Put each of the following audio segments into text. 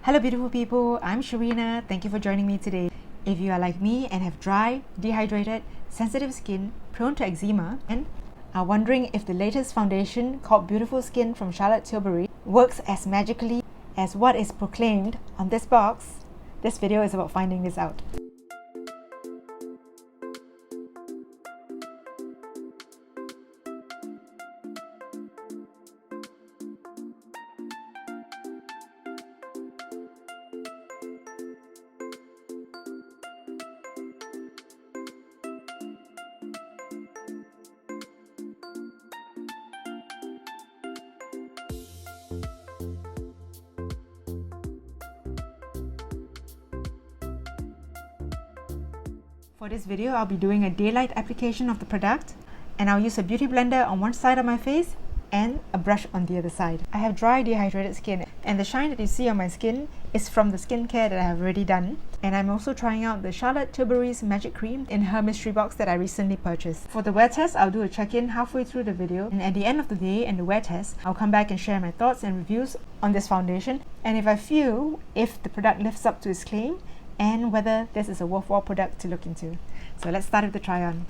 Hello beautiful people, I'm Sharina. Thank you for joining me today. If you are like me and have dry, dehydrated, sensitive skin, prone to eczema, and are wondering if the latest foundation called Beautiful Skin from Charlotte Tilbury works as magically as what is proclaimed on this box, this video is about finding this out. For this video, I'll be doing a daylight application of the product, and I'll use a beauty blender on one side of my face and a brush on the other side. I have dry, dehydrated skin, and the shine that you see on my skin is from the skincare that I have already done. And I'm also trying out the Charlotte Tilbury's Magic Cream in her mystery box that I recently purchased. For the wear test, I'll do a check-in halfway through the video, and at the end of the day and the wear test, I'll come back and share my thoughts and reviews on this foundation, and if I feel if the product lives up to its claim, and whether this is a worthwhile product to look into. So let's start with the try on.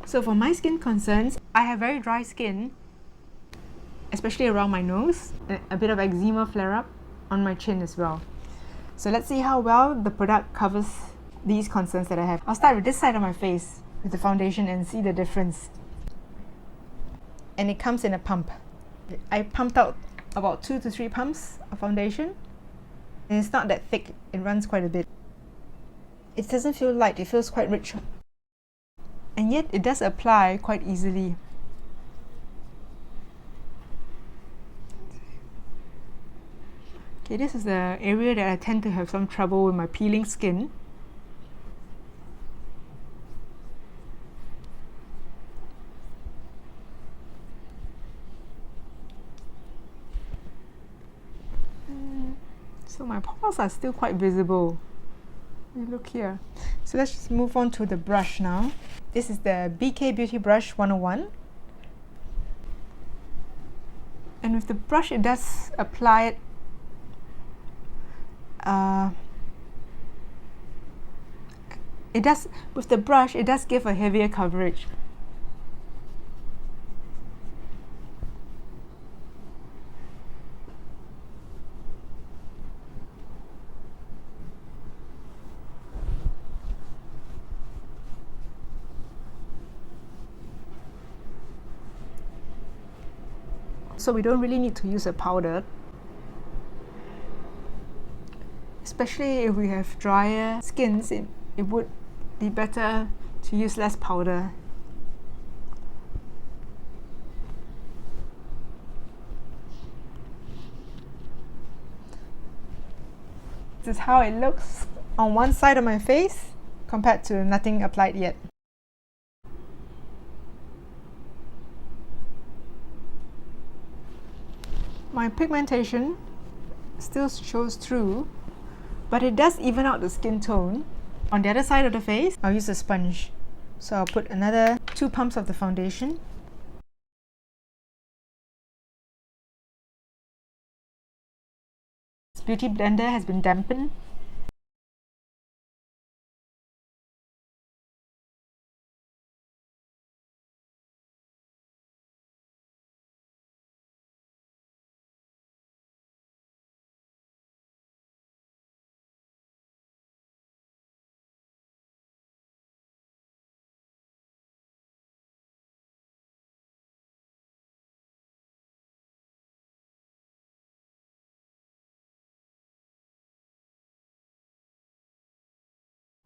So for my skin concerns, I have very dry skin, especially around my nose, a bit of eczema flare-up on my chin as well. So let's see how well the product covers these concerns that I have. I'll start with this side of my face with the foundation and see the difference. And it comes in a pump. I pumped out about 2 to 3 pumps of foundation, and it's not that thick, it runs quite a bit. It doesn't feel light, it feels quite rich. And yet it does apply quite easily. Okay, this is the area that I tend to have some trouble with my peeling skin. So my pores are still quite visible. Look here. So let's just move on to the brush now. This is the BK Beauty Brush 101. And with the brush, it does apply it with the brush, it does give a heavier coverage. So we don't really need to use a powder, especially if we have drier skins. It would be better to use less powder. This is how it looks on one side of my face compared to nothing applied yet. My pigmentation still shows through, but it does even out the skin tone. On the other side of the face, I'll use a sponge. So I'll put another 2 pumps of the foundation. This beauty blender has been dampened.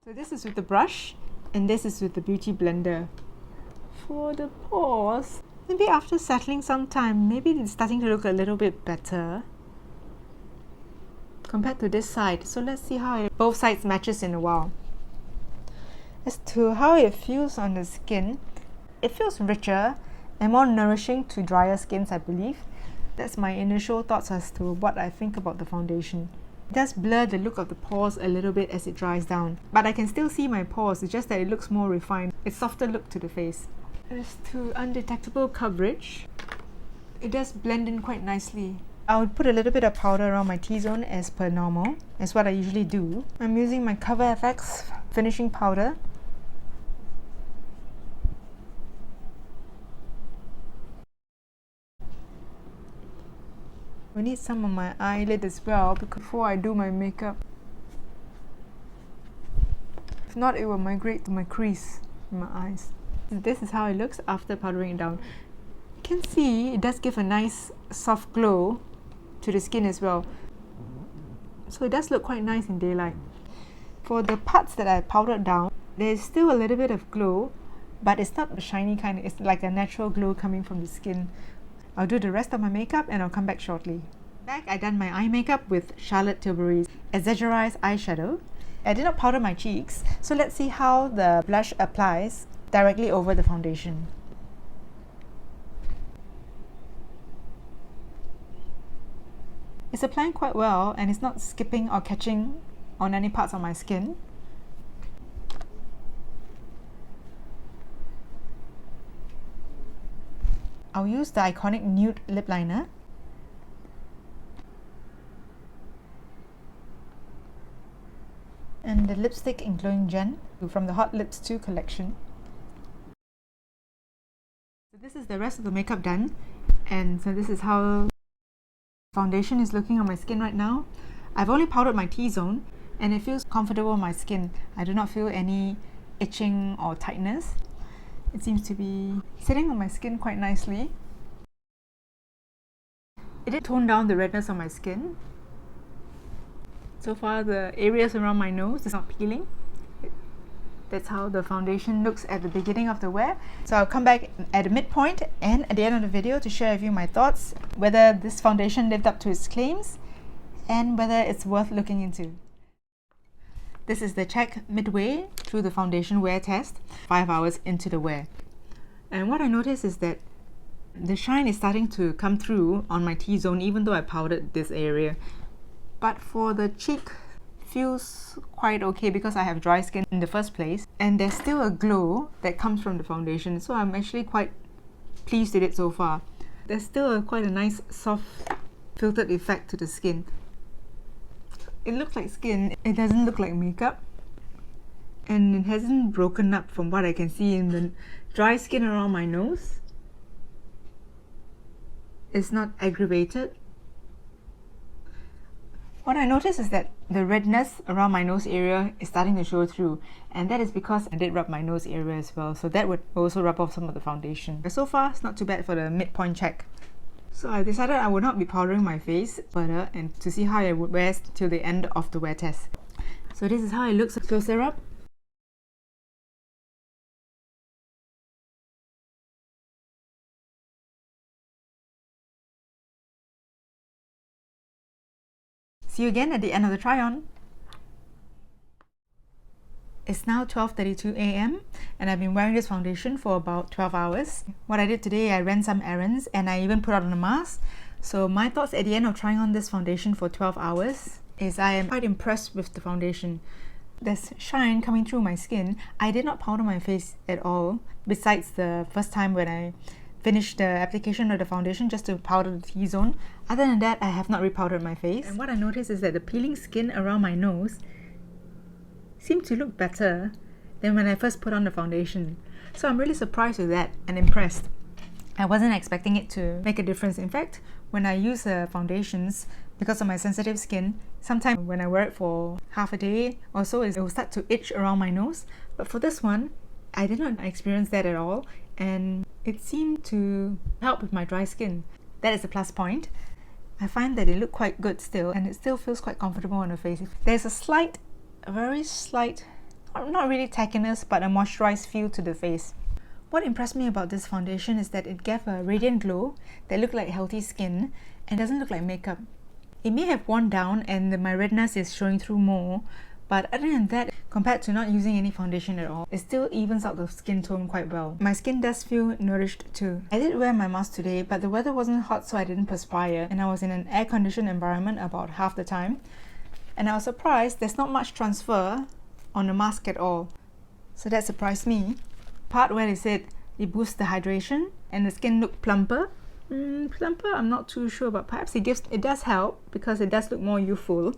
So this is with the brush, and this is with the beauty blender. For the pores, maybe after settling some time, maybe it's starting to look a little bit better compared to this side. So let's see how both sides matches in a while. As to how it feels on the skin, it feels richer and more nourishing to drier skins, I believe. That's my initial thoughts as to what I think about the foundation. It does blur the look of the pores a little bit as it dries down, but I can still see my pores, it's just that it looks more refined. It's softer look to the face. As to undetectable coverage, it does blend in quite nicely. I would put a little bit of powder around my T-zone as per normal. That's what I usually do. I'm using my Cover FX finishing powder. I need some on my eyelid as well before I do my makeup. If not, it will migrate to my crease in my eyes. This is how it looks after powdering it down. You can see it does give a nice soft glow to the skin as well. So it does look quite nice in daylight. For the parts that I powdered down, there's still a little bit of glow, but it's not the shiny kind, it's like a natural glow coming from the skin. I'll do the rest of my makeup and I'll come back shortly. Back, I done my eye makeup with Charlotte Tilbury's EXAGGEREYES eyeshadow. I did not powder my cheeks, so let's see how the blush applies directly over the foundation. It's applying quite well and it's not skipping or catching on any parts of my skin. I'll use the iconic nude lip liner. And the lipstick in Glowing Gen from the Hot Lips 2 collection. So this is the rest of the makeup done, and so this is how foundation is looking on my skin right now. I've only powdered my T-zone and it feels comfortable on my skin. I do not feel any itching or tightness. It seems to be sitting on my skin quite nicely. It did tone down the redness on my skin. So far the areas around my nose is not peeling. That's how the foundation looks at the beginning of the wear. So I'll come back at the midpoint and at the end of the video to share with you my thoughts, whether this foundation lived up to its claims and whether it's worth looking into. This is the check midway through the foundation wear test, 5 hours into the wear. And what I noticed is that the shine is starting to come through on my T-zone even though I powdered this area. But for the cheek, feels quite okay because I have dry skin in the first place, and there's still a glow that comes from the foundation, so I'm actually quite pleased with it so far. There's still quite a nice soft filtered effect to the skin. It looks like skin, it doesn't look like makeup, and it hasn't broken up from what I can see in the dry skin around my nose. It's not aggravated. What I noticed is that the redness around my nose area is starting to show through, and that is because I did rub my nose area as well, so that would also rub off some of the foundation. But so far, it's not too bad for the midpoint check. So I decided I would not be powdering my face further and to see how it would wear till the end of the wear test. So this is how it looks closer up. See you again at the end of the try-on. It's now 12:32 AM and I've been wearing this foundation for about 12 hours. What I did today, I ran some errands and I even put on a mask. So my thoughts at the end of trying on this foundation for 12 hours is I am quite impressed with the foundation. There's shine coming through my skin. I did not powder my face at all, besides the first time when I finished the application of the foundation just to powder the T-zone. Other than that, I have not repowdered my face. And what I noticed is that the peeling skin around my nose seemed to look better than when I first put on the foundation. So I'm really surprised with that and impressed. I wasn't expecting it to make a difference. In fact, when I use foundations, because of my sensitive skin, sometimes when I wear it for half a day or so, it will start to itch around my nose. But for this one, I did not experience that at all, and it seemed to help with my dry skin. That is a plus point. I find that it looked quite good still, and it still feels quite comfortable on the face. There's a very slight, not really tackiness, but a moisturized feel to the face. What impressed me about this foundation is that it gave a radiant glow that looked like healthy skin and doesn't look like makeup. It may have worn down and my redness is showing through more, but other than that, compared to not using any foundation at all, it still evens out the skin tone quite well. My skin does feel nourished too. I did wear my mask today, but the weather wasn't hot so I didn't perspire, and I was in an air-conditioned environment about half the time. And I was surprised there's not much transfer on the mask at all. So that surprised me. Part where they said it boosts the hydration and the skin looked plumper, Plumper, I'm not too sure, but perhaps it does help because it does look more youthful.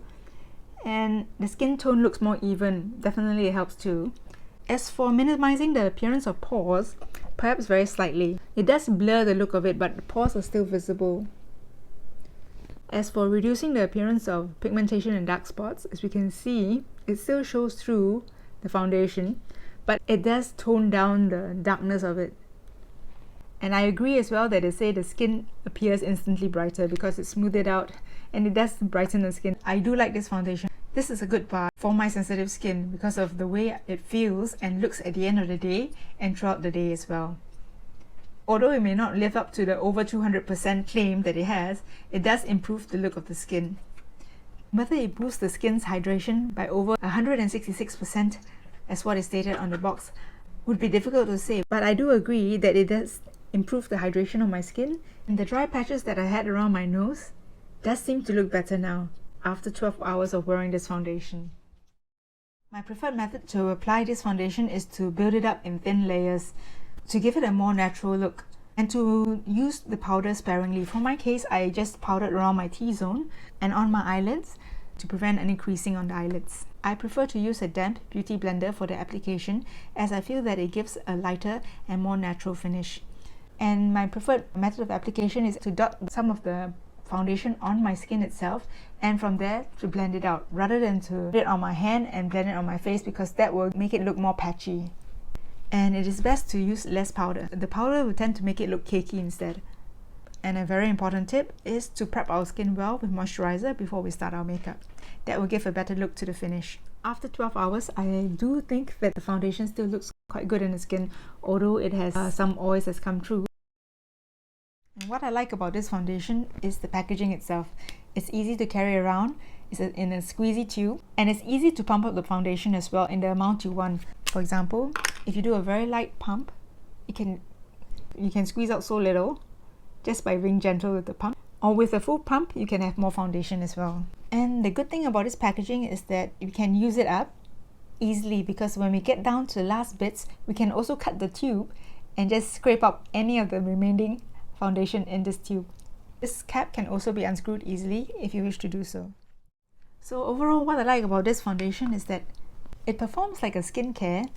And the skin tone looks more even. Definitely it helps too. As for minimizing the appearance of pores, perhaps very slightly. It does blur the look of it, but the pores are still visible. As for reducing the appearance of pigmentation and dark spots, as we can see, it still shows through the foundation, but it does tone down the darkness of it. And I agree as well that they say the skin appears instantly brighter because it smoothed it out and it does brighten the skin. I do like this foundation. This is a good buy for my sensitive skin because of the way it feels and looks at the end of the day and throughout the day as well. Although it may not live up to the over 200% claim that it has, it does improve the look of the skin. Whether it boosts the skin's hydration by over 166%, as what is stated on the box, would be difficult to say, but I do agree that it does improve the hydration of my skin, and the dry patches that I had around my nose does seem to look better now after 12 hours of wearing this foundation. My preferred method to apply this foundation is to build it up in thin layers to give it a more natural look and to use the powder sparingly. For my case, I just powdered around my T-zone and on my eyelids to prevent any creasing on the eyelids. I prefer to use a damp beauty blender for the application as I feel that it gives a lighter and more natural finish. And my preferred method of application is to dot some of the foundation on my skin itself and from there to blend it out rather than to put it on my hand and blend it on my face because that will make it look more patchy. And it is best to use less powder. The powder will tend to make it look cakey instead. And a very important tip is to prep our skin well with moisturizer before we start our makeup. That will give a better look to the finish. After 12 hours, I do think that the foundation still looks quite good in the skin, although it has some oils that's come through. And what I like about this foundation is the packaging itself. It's easy to carry around, it's in a squeezy tube, and it's easy to pump up the foundation as well in the amount you want. For example, if you do a very light pump, you can squeeze out so little just by being gentle with the pump. Or with a full pump, you can have more foundation as well. And the good thing about this packaging is that you can use it up easily because when we get down to the last bits, we can also cut the tube and just scrape up any of the remaining foundation in this tube. This cap can also be unscrewed easily if you wish to do so. So overall, what I like about this foundation is that it performs like a skincare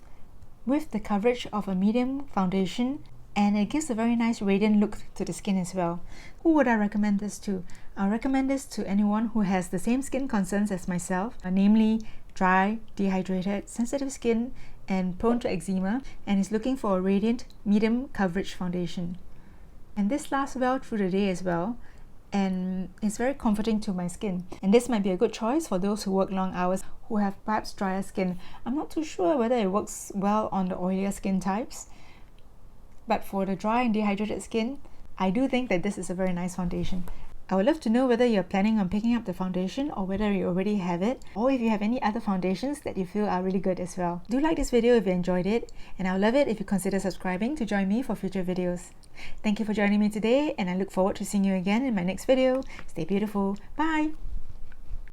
with the coverage of a medium foundation, and it gives a very nice radiant look to the skin as well. Who would I recommend this to? I'll recommend this to anyone who has the same skin concerns as myself, namely dry, dehydrated, sensitive skin and prone to eczema, and is looking for a radiant medium coverage foundation. And this lasts well through the day as well, and it's very comforting to my skin. And this might be a good choice for those who work long hours, who have perhaps drier skin. I'm not too sure whether it works well on the oilier skin types, but for the dry and dehydrated skin, I do think that this is a very nice foundation. I would love to know whether you're planning on picking up the foundation or whether you already have it, or if you have any other foundations that you feel are really good as well. Do like this video if you enjoyed it, and I would love it if you consider subscribing to join me for future videos. Thank you for joining me today, and I look forward to seeing you again in my next video. Stay beautiful. Bye!